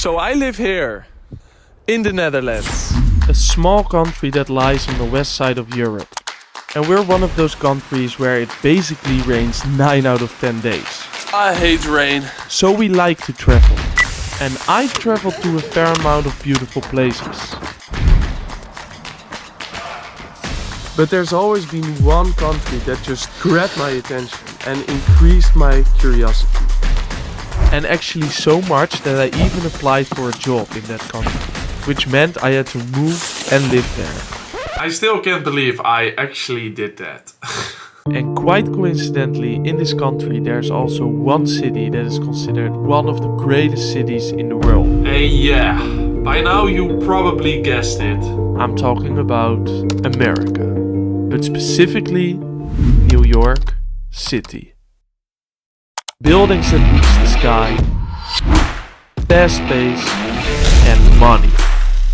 So I live here, in the Netherlands. A small country that lies on the west side of Europe. And we're one of those countries where it basically rains 9 out of 10 days. I hate rain. So we like to travel. And I've traveled to a fair amount of beautiful places. But there's always been one country that just grabbed my attention and increased my curiosity. And actually so much that I even applied for a job in that country, which meant I had to move and live there. I still can't believe I actually did that. And quite coincidentally, in this country there's also one city that is considered one of the greatest cities in the world. And yeah, by now you probably guessed it. I'm talking about America, but specifically New York City. Buildings that reach the sky, fast pace and money.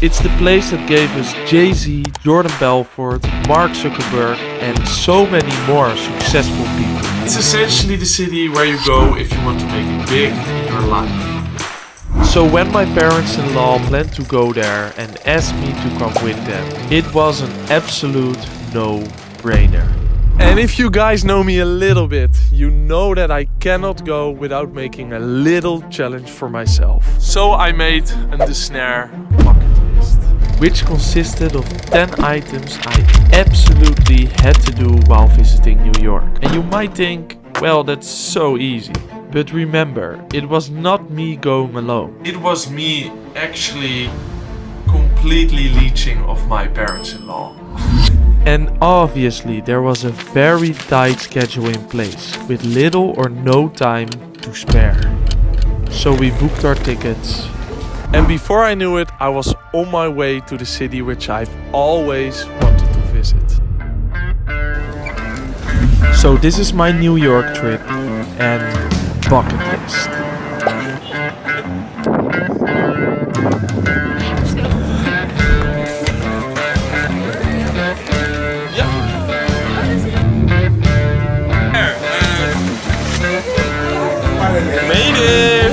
It's the place that gave us Jay-Z, Jordan Belfort, Mark Zuckerberg and so many more successful people. It's essentially the city where you go if you want to make it big in your life. So when my parents-in-law planned to go there and asked me to come with them, it was an absolute no-brainer. And if you guys know me a little bit, you know that I cannot go without making a little challenge for myself. So I made the snare bucket list, which consisted of 10 items I absolutely had to do while visiting New York. And you might think, well, that's so easy. But remember, it was not me going alone. It was me actually completely leeching off my parents-in-law. And obviously there was a very tight schedule in place, with little or no time to spare. So we booked our tickets. And before I knew it, I was on my way to the city which I've always wanted to visit. So this is my New York trip and bucket list. Made it!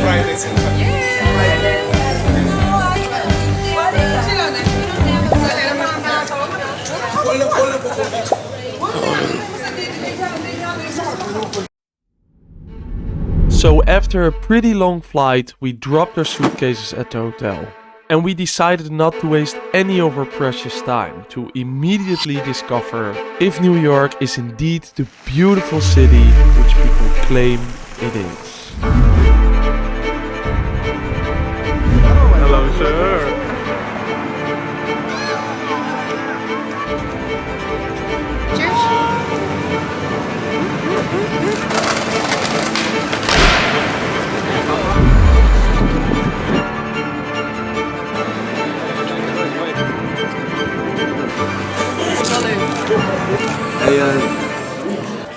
So after a pretty long flight, we dropped our suitcases at the hotel. And we decided not to waste any of our precious time to immediately discover if New York is indeed the beautiful city which people claim it is. Hello, sir.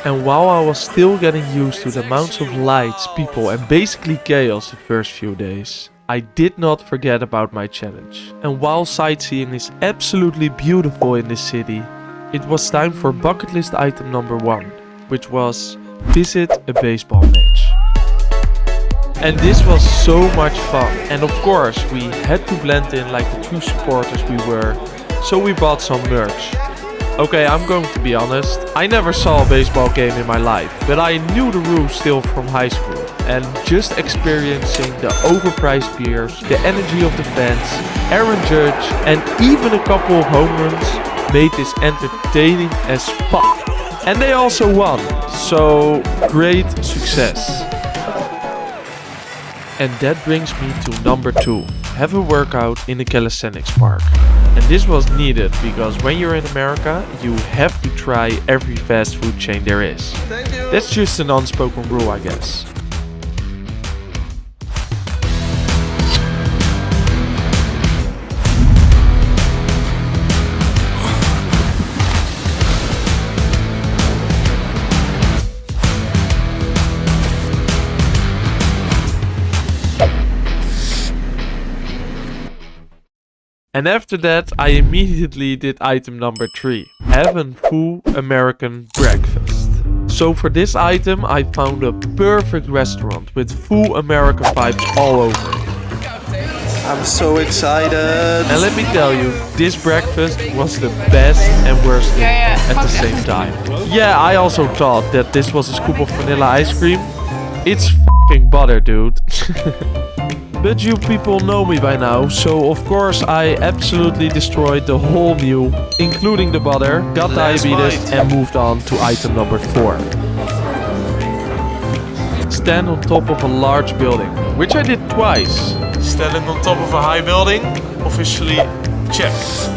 And while I was still getting used to the amounts of lights, people and basically chaos the first few days, I did not forget about my challenge. And while sightseeing is absolutely beautiful in this city, it was time for bucket list item number 1, which was visit a baseball match. And this was so much fun. And of course we had to blend in like the true supporters we were, so we bought some merch. Okay, I'm going to be honest, I never saw a baseball game in my life, but I knew the rules still from high school. And just experiencing the overpriced beers, the energy of the fans, Aaron Judge and even a couple of home runs made this entertaining as fuck. And they also won, so great success. And that brings me to number 2, have a workout in a calisthenics park. And this was needed because when you're in America, you have to try every fast food chain there is. Thank you. That's just an unspoken rule, I guess. And after that, I immediately did item number 3, have a full American breakfast. So for this item, I found a perfect restaurant with full American vibes all over it. I'm so excited. And let me tell you, this breakfast was the best and worst thing at the same time. Yeah, I also thought that this was a scoop of vanilla ice cream. It's f***ing butter, dude. But you people know me by now, so of course I absolutely destroyed the whole meal, including the butter, got diabetes and moved on to item number 4. Stand on top of a large building, which I did twice. Standing on top of a high building, officially check.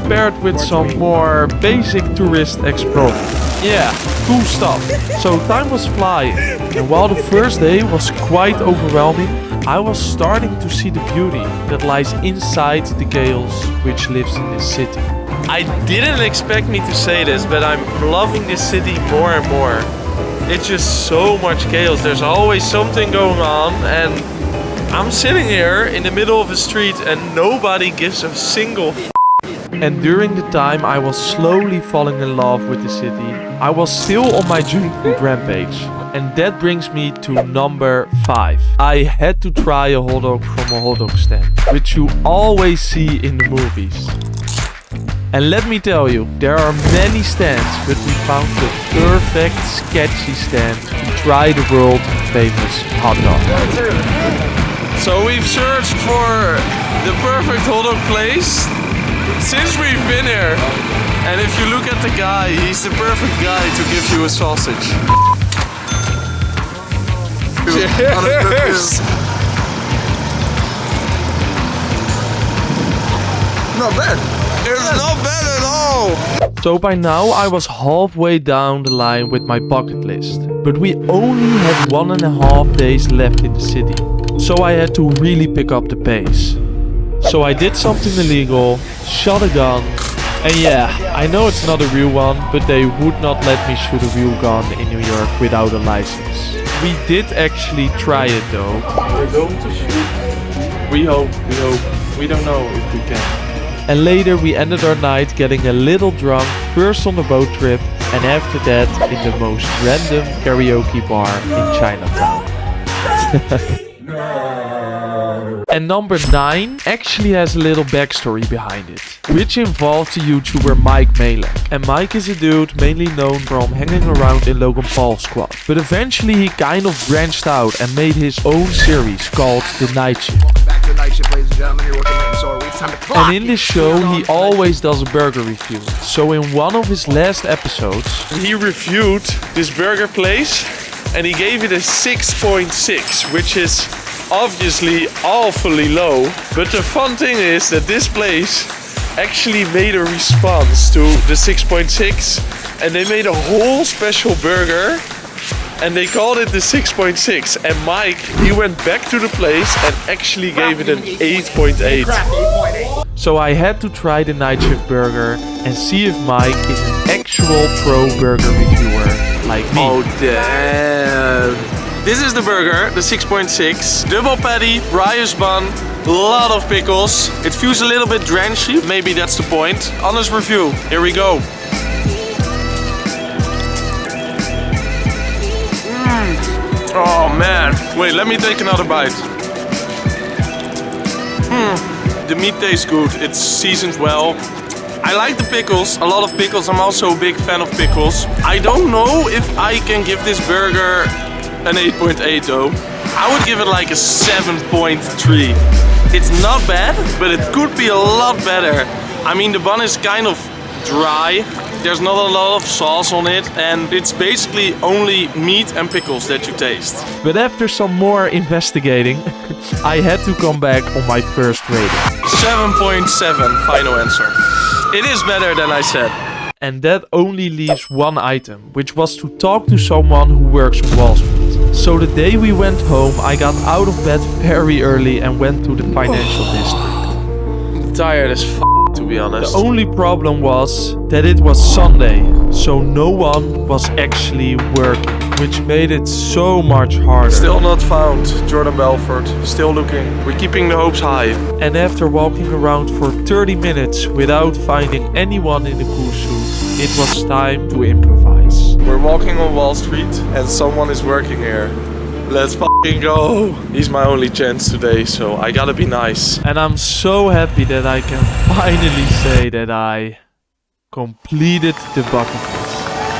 Paired with some more basic tourist exploring. Yeah, cool stuff. So time was flying, and while the first day was quite overwhelming, I was starting to see the beauty that lies inside the chaos which lives in this city. I didn't expect me to say this, but I'm loving this city more and more. It's just so much chaos. There's always something going on, and I'm sitting here in the middle of a street and nobody gives a single f***. And during the time I was slowly falling in love with the city, I was still on my junk food rampage. And that brings me to number 5. I had to try a hot dog from a hot dog stand, which you always see in the movies. And let me tell you, there are many stands, but we found the perfect sketchy stand to try the world famous hot dog. So we've searched for the perfect hot dog place since we've been here. And if you look at the guy, he's the perfect guy to give you a sausage. Cheers! Not bad. It's not bad at all! So by now I was halfway down the line with my bucket list. But we only had 1.5 days left in the city. So I had to really pick up the pace. So I did something illegal, shot a gun. And yeah, I know it's not a real one, but they would not let me shoot a real gun in New York without a license. We did actually try it though. We're going to shoot. We hope. We don't know if we can. And later we ended our night getting a little drunk, first on the boat trip, and after that in the most random karaoke bar in Chinatown. And number 9 actually has a little backstory behind it, which involves the YouTuber Mike Malek. And Mike is a dude mainly known from hanging around in Logan Paul's squad. But eventually he kind of branched out and made his own series called The Night Shift. And in this show he always does a burger review. So in one of his last episodes he reviewed this burger place and he gave it a 6.6, which is obviously awfully low. But the fun thing is that this place actually made a response to the 6.6 and they made a whole special burger and they called it the 6.6. And Mike, he went back to the place and actually gave it an 8.8. So I had to try the Night Shift burger and see if Mike is an actual pro burger reviewer like me. Oh damn. This is the burger, the 6.6. Double patty, brioche bun, lot of pickles. It feels a little bit drenchy, maybe that's the point. Honest review, here we go. Oh man, wait, let me take another bite. The meat tastes good, it's seasoned well. I like the pickles, a lot of pickles. I'm also a big fan of pickles. I don't know if I can give this burger an 8.8 though. I would give it like a 7.3. It's not bad, but it could be a lot better. I mean, the bun is kind of dry. There's not a lot of sauce on it, and it's basically only meat and pickles that you taste. But after some more investigating, I had to come back on my first rating. 7.7, final answer. It is better than I said. And that only leaves one item, which was to talk to someone who works on Wall Street. So the day we went home, I got out of bed very early and went to the financial district. I'm tired as f***, to be honest. The only problem was that it was Sunday, so no one was actually working, which made it so much harder. Still not found Jordan Belfort. Still looking. We're keeping the hopes high. And after walking around for 30 minutes without finding anyone in a cool suit, it was time to improvise. We're walking on Wall Street and someone is working here. Let's fucking go. He's my only chance today, so I gotta be nice. And I'm so happy that I can finally say that I completed the bucket list.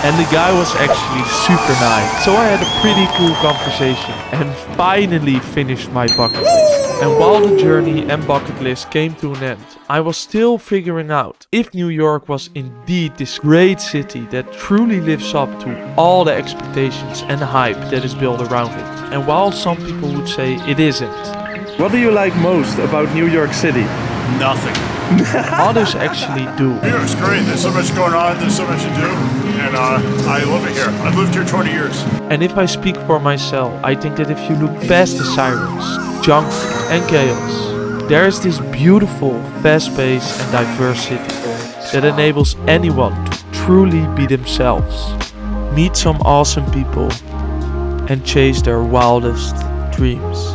And the guy was actually super nice. So I had a pretty cool conversation and finally finished my bucket list. And while the journey and bucket list came to an end, I was still figuring out if New York was indeed this great city that truly lives up to all the expectations and hype that is built around it. And while some people would say it isn't. What do you like most about New York City? Nothing. Others actually do. New York's great. There's so much going on. There's so much to do. And I love it here. I've lived here 20 years. And if I speak for myself, I think that if you look past the sirens, junk food and chaos, there is this beautiful, fast-paced and diverse city that enables anyone to truly be themselves, meet some awesome people, and chase their wildest dreams.